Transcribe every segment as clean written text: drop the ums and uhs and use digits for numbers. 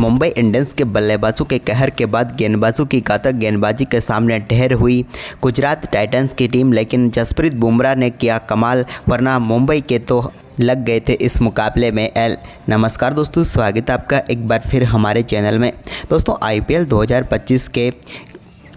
Mumbai Indians के बल्लेबाजों के कहर के बाद गेंदबाजों की घातक गेंदबाजी के सामने ढेर हुई गुजरात टाइटंस की टीम, लेकिन जसप्रीत बुमराह ने किया कमाल, वरना मुंबई के तो लग गए थे इस मुकाबले में एल। नमस्कार दोस्तों, स्वागत है आपका एक बार फिर हमारे चैनल में। दोस्तों, आईपीएल 2025 के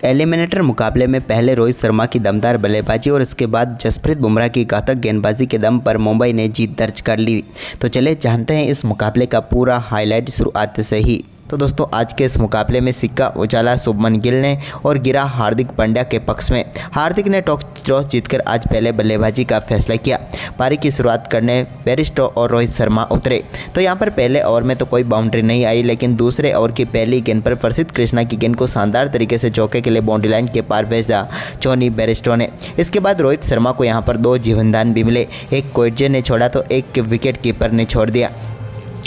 एलिमिनेटर मुकाबले में पहले रोहित शर्मा की दमदार बल्लेबाजी और इसके बाद जसप्रीत बुमराह की घातक गेंदबाजी के दम पर मुंबई ने जीत दर्ज कर ली। तो चले जानते हैं इस मुकाबले का पूरा हाईलाइट शुरुआत से ही। तो दोस्तों, आज के इस मुकाबले में सिक्का उछाला शुभमन गिल ने और गिरा हार्दिक पांड्या के पक्ष में। हार्दिक ने टॉस जीतकर आज पहले बल्लेबाजी का फैसला किया। पारी की शुरुआत करने बेरिस्टो और रोहित शर्मा उतरे। तो यहां पर पहले ओवर में तो कोई बाउंड्री नहीं आई, लेकिन दूसरे ओवर की पहली गेंद पर प्रसिद्ध कृष्णा की गेंद को शानदार तरीके से चौके के लिए बाउंड्री लाइन के पार भेजा जॉनी बेरिस्टो ने। इसके बाद रोहित शर्मा को यहां पर 2 जीवनदान भी मिले, एक कोएट्जे ने छोड़ा तो एक विकेट कीपर ने छोड़ दिया।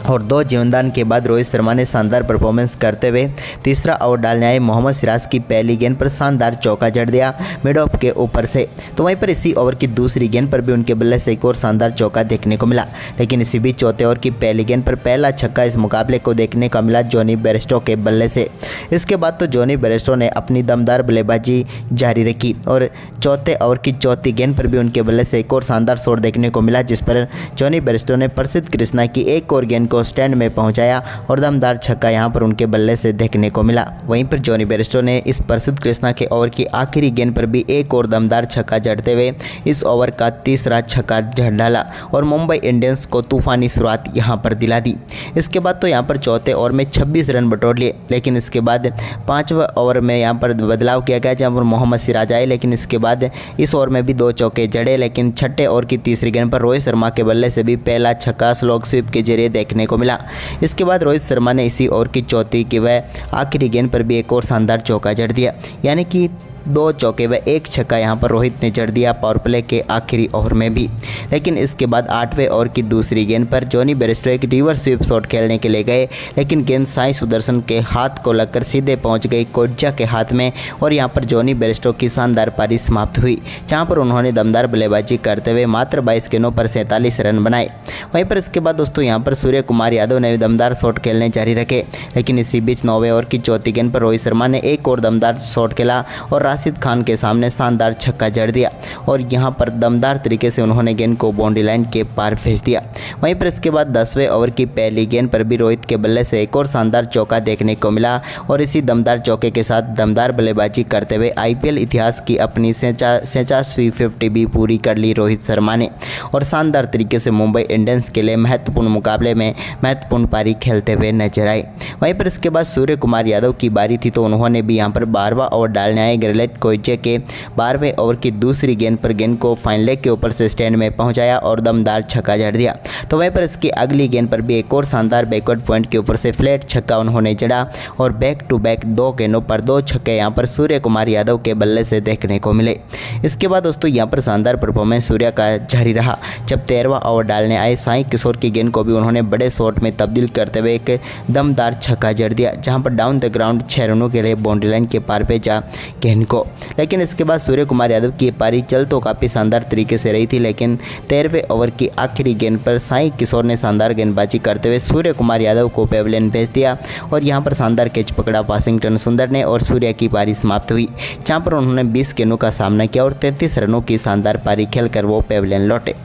और 2 जीवनदान के बाद रोहित शर्मा ने शानदार परफॉर्मेंस करते हुए तीसरा ओवर डालने आए मोहम्मद सिराज की पहली गेंद पर शानदार चौका जड़ दिया मिड ऑफ के ऊपर से। तो वहीं पर इसी ओवर की दूसरी गेंद पर भी उनके बल्ले से एक और शानदार चौका देखने को मिला, लेकिन इसी बीच चौथे ओवर की पहली गेंद पर पहला छक्का इस मुकाबले को देखने का मिला जॉनी बेरिस्टो के बल्ले से। इसके बाद तो जॉनी बेरिस्टो ने अपनी दमदार बल्लेबाजी जारी रखी और चौथे ओवर की चौथी गेंद पर भी उनके बल्ले से एक और शानदार शॉट देखने को मिला, जिस पर जॉनी बेरिस्टो ने प्रसिद्ध कृष्णा की एक और गेंद को स्टैंड में पहुंचाया और दमदार छक्का यहां पर उनके बल्ले से देखने को मिला। वहीं पर जॉनी बेरिस्टो ने इस प्रसिद्ध कृष्णा के ओवर की आखिरी गेंद पर भी एक और दमदार छक्का जड़ते हुए इस ओवर का तीसरा छक्का जड़ डाला और मुंबई इंडियंस को तूफानी शुरुआत यहां पर दिला दी। इसके बाद तो यहां पर चौथे ओवर में 26 रन बटोर लिए, लेकिन इसके बाद 5वें ओवर में यहां पर बदलाव किया गया जहां पर मोहम्मद सिराज आए, लेकिन इसके बाद इस ओवर में भी 2 चौके जड़े, लेकिन छठे ओवर की तीसरी गेंद पर रोहित शर्मा के बल्ले से भी पहला छक्का स्लॉग स्वीप के जरिए देखने को मिला। इसके बाद रोहित शर्मा ने इसी ओवर की चौथी की व आखिरी गेंद पर भी एक और शानदार चौका जड़ दिया, यानी कि 2 चौके व 1 छक्का यहां पर रोहित ने जड़ दिया पावर प्ले के आखिरी ओवर में भी। लेकिन इसके बाद 8वें ओवर की दूसरी गेंद पर जॉनी बेरिस्टो एक रिवर्स स्वीप शॉट खेलने के लिए गए, लेकिन गेंद साई सुदर्शन के हाथ को लगकर सीधे पहुंच गई कोएट्जे के हाथ में और यहां पर जॉनी बेरिस्टो की शानदार पारी समाप्त हुई, जहां पर उन्होंने दमदार बल्लेबाजी करते हुए मात्र 22 गेंदों पर 47 रन बनाए। वहीं पर इसके बाद दोस्तों यहां पर सूर्य कुमार यादव ने भी दमदार शॉट खेलने जारी रखे, लेकिन इसी बीच 9वें ओवर की चौथी गेंद पर रोहित शर्मा ने एक और दमदार शॉट खेला और राशिद खान के सामने शानदार छक्का जड़ दिया और यहां पर दमदार तरीके से उन्होंने गेंद को बाउंड्री लाइन के पार भेज दिया। वहीं पर इसके बाद 10वें ओवर की पहली गेंद पर भी रोहित के बल्ले से एक और शानदार चौका देखने को मिला और इसी दमदार चौके के साथ दमदार बल्लेबाजी करते हुए आईपीएल इतिहास की अपनी 47वीं 50 भी पूरी कर ली रोहित शर्मा ने और शानदार तरीके से मुंबई इंडियंस के लिए महत्वपूर्ण मुकाबले में महत्वपूर्ण पारी खेलते हुए नजर आए। वहीं पर इसके बाद सूर्य कुमार यादव की बारी थी, तो उन्होंने भी यहाँ पर 12वां ओवर डालने आए ग्रेलेट कोएट्जे के 12वें ओवर की दूसरी गेंद पर गेंद को फाइन लेग के ऊपर से स्टैंड में पहुंचाया और दमदार छक्का जड़ दिया। तो वहीं पर इसकी अगली गेंद पर भी एक और शानदार बैकवर्ड पॉइंट के ऊपर से फ्लैट छक्का उन्होंने जड़ा और बैक टू बैक 2 गेंदों पर 2 छक्के यहां पर सूर्य कुमार यादव के बल्ले से देखने को मिले। इसके बाद दोस्तों यहां पर शानदार परफॉर्मेंस सूर्य का जारी रहा, जब 13वां ओवर डालने आए साई किशोर की गेंद को भी उन्होंने बड़े शॉट में तब्दील करते हुए एक दमदार छक्का जड़ दिया, जहाँ पर डाउन द ग्राउंड 6 रनों के लिए बाउंड्री लाइन के पार भेजा गेंद को। लेकिन इसके बाद सूर्य कुमार यादव की पारी चल तो काफ़ी शानदार तरीके से रही थी, लेकिन 13वें ओवर की आखिरी गेंद पर साई किशोर ने शानदार गेंदबाजी करते हुए सूर्य कुमार यादव को पेविलियन भेज दिया और यहां पर शानदार कैच पकड़ा वाशिंगटन सुंदर ने और सूर्य की पारी समाप्त हुई, जहां पर उन्होंने 20 गेंदों का सामना किया और 33 रनों की शानदार पारी खेलकर वो पेविलियन लौटे।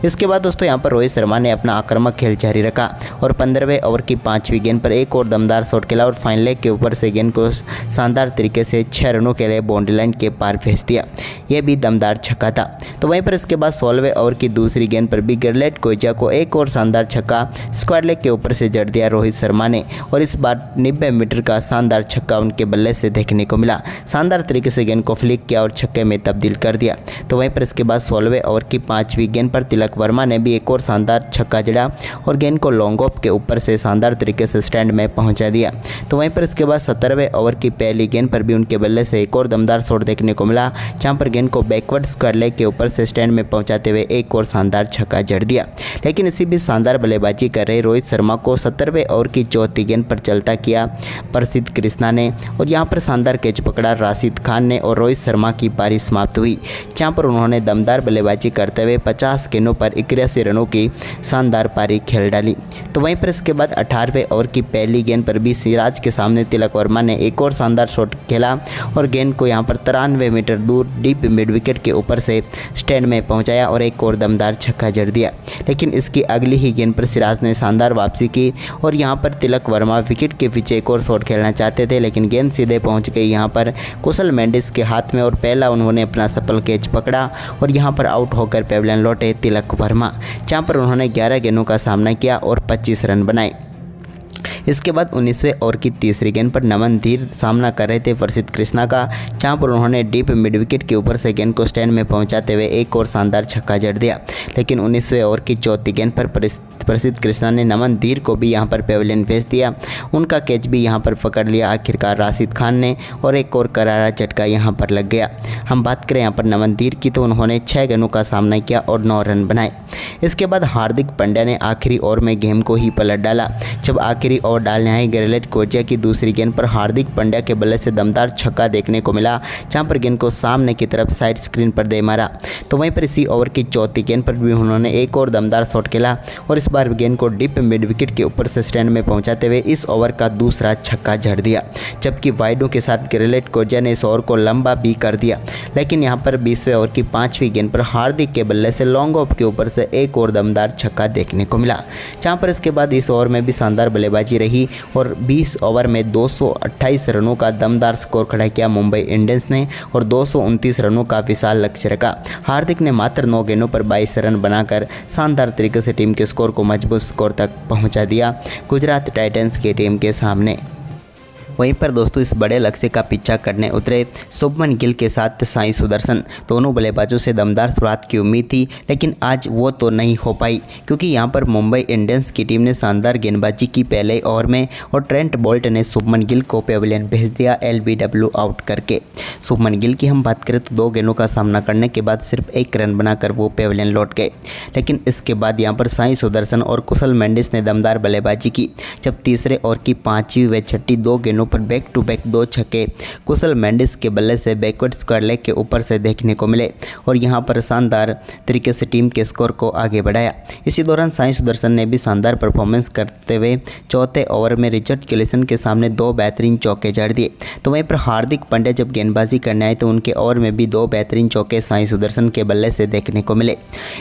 इसके बाद दोस्तों यहां पर रोहित शर्मा ने अपना आक्रामक खेल जारी रखा और 15वें ओवर की 5वीं गेंद पर एक और दमदार शॉट खेला और फाइन लेग के ऊपर से गेंद को शानदार तरीके से 6 रनों के लिए बाउंड्री लाइन के पार भेज दिया, यह भी दमदार छक्का था। तो वहीं पर इसके बाद 16वें ओवर की दूसरी गेंद पर भी ग्रेलेट कोएट्जे को एक और शानदार छक्का स्क्वायर लेग के ऊपर से जड़ दिया रोहित शर्मा ने और इस बार 90 मीटर का शानदार छक्का उनके बल्ले से देखने को मिला। शानदार तरीके से गेंद को फ्लिक किया और छक्के में तब्दील कर दिया। तो वहीं पर इसके बाद 16वें ओवर की 5वीं गेंद पर तिलक वर्मा ने भी एक और शानदार छक्का जड़ा और गेंद को लॉन्ग ऑफ के ऊपर से शानदार तरीके से स्टैंड में पहुंचा दिया। तो वहीं पर इसके बाद 17वें ओवर की पहली गेंद पर भी उनके बल्ले से एक और दमदार दमदार शॉट देखने को मिला, जहां पर गेंद को बैकवर्ड स्क्वायर लेग के ऊपर से स्टैंड में पहुंचाते हुए एक और शानदार छक्का जड़ दिया। लेकिन इसी बीच शानदार बल्लेबाजी कर रहे रोहित शर्मा को 17वें ओवर की चौथी गेंद पर चलता किया प्रसिद्ध कृष्णा ने, और यहां पर शानदार कैच पकड़ा राशिद खान ने और रोहित शर्मा की पारी समाप्त हुई, जहां पर उन्होंने दमदार बल्लेबाजी करते हुए 50 गेंदों पर 81 रनों की शानदार पारी खेल डाली। तो वहीं पर इसके बाद 18वें ओवर की पहली गेंद पर भी सिराज के सामने तिलक वर्मा ने एक और शानदार शॉट खेला और गेंद को यहां पर 93 मीटर दूर डीप मिड विकेट के ऊपर से स्टैंड में पहुंचाया और एक और दमदार छक्का जड़ दिया। लेकिन इसकी अगली ही गेंद पर सिराज ने शानदार वापसी की और यहां पर तिलक वर्मा विकेट के पीछे एक और शॉट खेलना चाहते थे, लेकिन गेंद सीधे पहुंच गई यहां पर कुशल मेंडिस के हाथ में और पहला उन्होंने अपना सफल कैच पकड़ा और यहां पर आउट होकर पेविलियन लौटे तिलक वर्मा, जहां पर उन्होंने 11 गेंदों का सामना किया और 25 रन बनाए। इसके बाद 19वें ओवर की तीसरी गेंद पर नमन धीर सामना कर रहे थे प्रसिद्ध कृष्णा का, जहां पर उन्होंने डीप मिड विकेट के ऊपर से गेंद को स्टैंड में पहुंचाते हुए एक और शानदार छक्का जड़ दिया। लेकिन 19वें ओवर की चौथी गेंद पर प्रसिद्ध कृष्णा ने नमन धीर को भी यहां पर पेविलियन भेज दिया, उनका कैच भी यहां पर पकड़ लिया आखिरकार राशिद खान ने और एक और करारा झटका यहां पर लग गया। हम बात करें यहां पर नमन धीर की तो उन्होंने 6 गेंदों का सामना किया और 9 रन बनाए। इसके बाद हार्दिक पांड्या ने आखिरी ओवर में गेम को ही पलट डाला, जब आखिरी ओवर डालने आई गैरेट कोचिया की दूसरी गेंद पर हार्दिक पांड्या के बल्ले से दमदार छक्का देखने को मिला, जहां पर गेंद को सामने की तरफ साइड स्क्रीन पर दे मारा। तो वहीं पर इसी ओवर की चौथी गेंद पर भी उन्होंने एक और दमदार शॉट खेला और इस बार गेंद को डीप मिड विकेट के ऊपर से स्टैंड में पहुंचाते हुए इस ओवर का दूसरा छक्का जड़ दिया, जबकि वाइडों के साथ गैरेट कोचिया ने इस ओवर को लंबा भी कर दिया। लेकिन यहां पर 20वें ओवर की 5वीं गेंद पर हार्दिक के बल्ले से लॉन्ग ऑफ के ऊपर से एक और दमदार छक्का देखने को मिला, जहां पर इसके बाद इस ओवर में भी शानदार बल्लेबाजी रही और 20 ओवर में 228 रनों का दमदार स्कोर खड़ा किया मुंबई इंडियंस ने और 229 रनों का विशाल लक्ष्य रखा। हार्दिक ने मात्र 9 गेंदों पर 22 रन बनाकर शानदार तरीके से टीम के स्कोर को मजबूत स्कोर तक पहुंचा दिया गुजरात टाइटंस की टीम के सामने। वहीं पर दोस्तों इस बड़े लक्ष्य का पीछा करने उतरे शुभमन गिल के साथ साई सुदर्शन, दोनों बल्लेबाजों से दमदार शुरुआत की उम्मीद थी, लेकिन आज वो तो नहीं हो पाई क्योंकि यहां पर मुंबई इंडियंस की टीम ने शानदार गेंदबाजी की पहले ओवर में और ट्रेंट बोल्ट ने शुभमन गिल को पेविलियन भेज दिया LBW आउट करके। शुभमन गिल की हम बात करें तो 2 गेंदों का सामना करने के बाद सिर्फ 1 रन बनाकर वो पेविलियन लौट गए। लेकिन इसके बाद यहाँ पर साई सुदर्शन और कुशल मेंडिस ने दमदार बल्लेबाजी की, जब तीसरे ओवर की 5वीं व 6ठी 2 गेंदों पर बैक टू बैक 2 छक्के कुशल मेंडिस के बल्ले से बैकवर्ड स्क्वायर लेग के ऊपर से देखने को मिले और यहां पर शानदार तरीके से टीम के स्कोर को आगे बढ़ाया। इसी दौरान साई सुदर्शन ने भी शानदार परफॉर्मेंस करते हुए चौथे ओवर में रिचर्ड गिलिसन के सामने 2 बेहतरीन चौके जड़ दिए। तो वहीं पर हार्दिक पांड्या जब गेंदबाजी करने आए तो उनके ओवर में भी 2 बेहतरीन चौके साई सुदर्शन के बल्ले से देखने को मिले।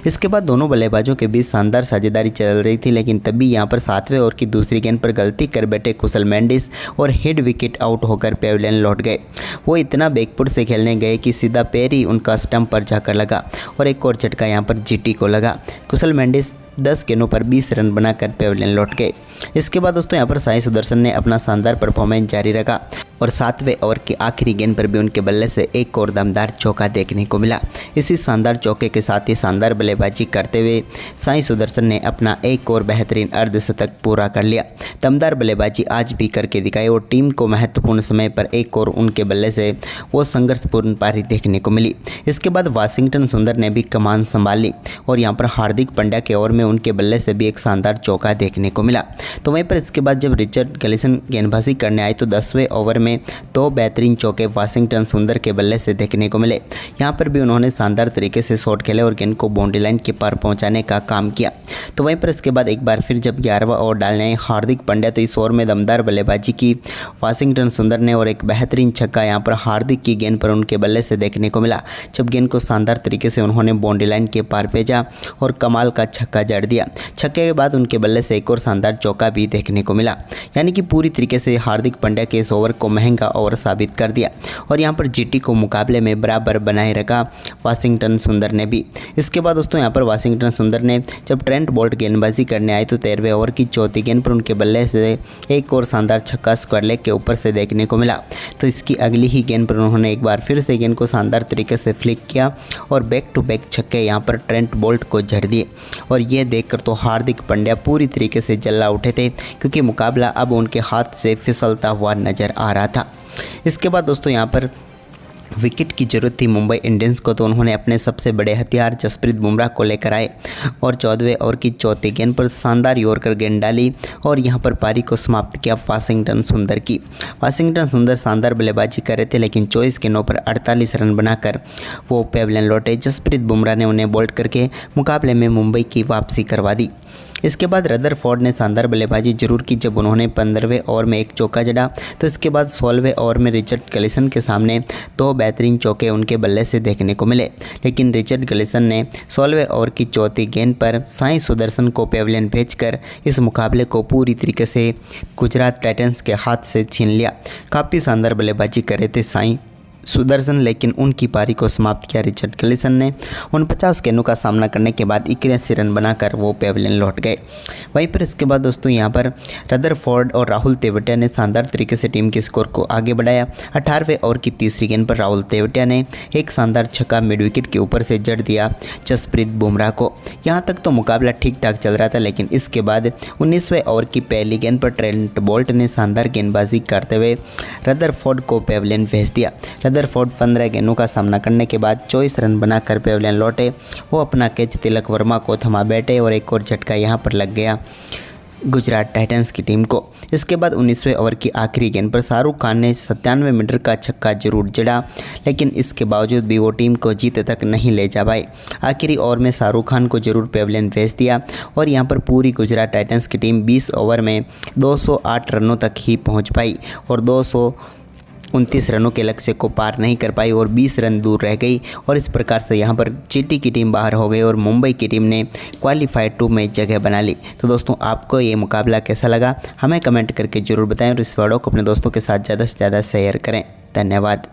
इसके बाद दोनों बल्लेबाजों के बीच शानदार साझेदारी चल रही थी, लेकिन तभी यहां पर 7वें ओवर की दूसरी गेंद पर गलती कर बैठे कुशल मेंडिस और हेड विकेट आउट होकर पेविलियन लौट गए। वो इतना बैकफुट से खेलने गए कि सीधा पैर ही उनका स्टंप पर जाकर लगा और एक और झटका यहां पर GT को लगा। कुशल मेंडिस 10 गेंदों पर 20 रन बनाकर पेविलियन लौट गए। इसके बाद दोस्तों यहाँ पर साई सुदर्शन ने अपना शानदार परफॉर्मेंस जारी रखा और 7वें ओवर की आखिरी गेंद पर भी उनके बल्ले से एक और दमदार चौका देखने को मिला। इसी शानदार चौके के साथ ही शानदार बल्लेबाजी करते हुए साई सुदर्शन ने अपना एक और बेहतरीन अर्धशतक पूरा कर लिया। दमदार बल्लेबाजी आज भी करके दिखाई और टीम को महत्वपूर्ण समय पर एक और उनके बल्ले से वो संघर्षपूर्ण पारी देखने को मिली। इसके बाद वाशिंगटन सुंदर ने भी कमान संभाल ली और यहाँ पर हार्दिक पांड्या के ओवर में उनके बल्ले से भी एक शानदार चौका देखने को मिला। तो वहीं पर इसके बाद जब रिचर्ड गिलिसन गेंदबाजी करने आए तो 10वें ओवर में 2 बेहतरीन चौके वाशिंगटन सुंदर के बल्ले से देखने को मिले। यहाँ पर भी उन्होंने शानदार तरीके से शॉट खेले और गेंद को बाउंड्री लाइन के पार पहुंचाने का काम किया। तो वहीं पर इसके बाद एक बार फिर जब 11वां ओवर डालने आए हार्दिक पांड्या तो इस ओवर में दमदार बल्लेबाजी की वाशिंगटन सुंदर ने और एक बेहतरीन छक्का यहाँ पर हार्दिक की गेंद पर उनके बल्ले से देखने को मिला, जब गेंद को शानदार तरीके से उन्होंने बाउंड्री लाइन के पार भेजा और कमाल का छक्का जड़ दिया। छक्के के बाद उनके बल्ले से एक और शानदार चौका भी देखने को मिला, यानी कि पूरी तरीके से हार्दिक पांड्या के इस ओवर को महंगा ओवर साबित कर दिया और यहाँ पर GT को मुकाबले में बराबर बनाए रखा वाशिंगटन सुंदर ने भी। इसके बाद दोस्तों यहाँ पर वाशिंगटन सुंदर ने जब ट्रेंट बोल्ट गेंदबाजी करने आए तो 13वें ओवर की चौथी गेंद पर उनके बल्ले से एक और शानदार छक्का स्क्वायर लेग के ऊपर से देखने को मिला। तो इसकी अगली ही गेंद पर उन्होंने एक बार फिर से गेंद को शानदार तरीके से फ्लिक किया और बैक टू बैक छक्के यहाँ पर ट्रेंट बोल्ट को जड़ दिए और ये देखकर तो हार्दिक पांड्या पूरी तरीके से जल्ला उठे थे, क्योंकि मुकाबला अब उनके हाथ से फिसलता हुआ नजर आ रहा था। इसके बाद दोस्तों यहाँ पर विकेट की ज़रूरत थी मुंबई इंडियंस को, तो उन्होंने अपने सबसे बड़े हथियार जसप्रीत बुमराह को लेकर आए और 14वें ओवर की चौथी गेंद पर शानदार यॉर्कर गेंद डाली और यहां पर पारी को समाप्त किया वाशिंगटन सुंदर की। वाशिंगटन सुंदर शानदार बल्लेबाजी कर रहे थे, लेकिन 24 गेंदों पर 48 रन बनाकर वो पेविलियन लौटे। जसप्रीत बुमराह ने उन्हें बोल्ड करके मुकाबले में मुंबई की वापसी करवा दी। इसके बाद रदरफोर्ड ने शानदार बल्लेबाजी जरूर की जब उन्होंने 15वें ओवर में एक चौका जड़ा, तो इसके बाद 16वें ओवर में रिचर्ड गलिसन के सामने 2 बेहतरीन चौके उनके बल्ले से देखने को मिले, लेकिन रिचर्ड गलिसन ने 16वें ओवर की चौथी गेंद पर साई सुदर्शन को पेविलियन भेजकर इस मुकाबले को पूरी तरीके से गुजरात टाइटंस के हाथ से छीन लिया। काफ़ी शानदार बल्लेबाजी कर रहे थे साई सुदर्शन, लेकिन उनकी पारी को समाप्त किया रिचर्ड गलिसन ने। 49 गेंदों का सामना करने के बाद 81 रन बनाकर वो पेविलियन लौट गए। वहीं पर इसके बाद दोस्तों यहाँ पर रदरफोर्ड और राहुल तेवतिया ने शानदार तरीके से टीम के स्कोर को आगे बढ़ाया। 18वें ओवर की तीसरी गेंद पर राहुल तेवतिया ने एक शानदार छक्का मिड विकेट के ऊपर से जड़ दिया जसप्रीत बुमराह को। यहाँ तक तो मुकाबला ठीक ठाक चल रहा था, लेकिन इसके बाद 19वें ओवर की पहली गेंद पर ट्रेंट बोल्ट ने शानदार गेंदबाजी करते हुए रदरफोर्ड को पेविलियन भेज दिया। रदरफोर्ड 15 गेंदों का सामना करने के बाद 24 रन बनाकर पेविलियन लौटे। वो अपना कैच तिलक वर्मा को थमा बैठे और एक और झटका यहां पर लग गया गुजरात टाइटंस की टीम को। इसके बाद 19वें ओवर की आखिरी गेंद पर शाहरुख खान ने 97 मीटर का छक्का जरूर जड़ा, लेकिन इसके बावजूद भी वो टीम को जीत तक नहीं ले जा पाए। आखिरी ओवर में शाहरुख खान को जरूर पेविलियन भेज दिया और यहां पर पूरी गुजरात टाइटंस की टीम 20 ओवर में 208 रनों तक ही पहुंच पाई और 229 रनों के लक्ष्य को पार नहीं कर पाई और 20 रन दूर रह गई। और इस प्रकार से यहाँ पर जीटी की टीम बाहर हो गई और मुंबई की टीम ने क्वालिफाइड 2 में जगह बना ली। तो दोस्तों आपको ये मुकाबला कैसा लगा हमें कमेंट करके ज़रूर बताएं और इस वीडियो को अपने दोस्तों के साथ ज़्यादा से ज़्यादा शेयर करें। धन्यवाद।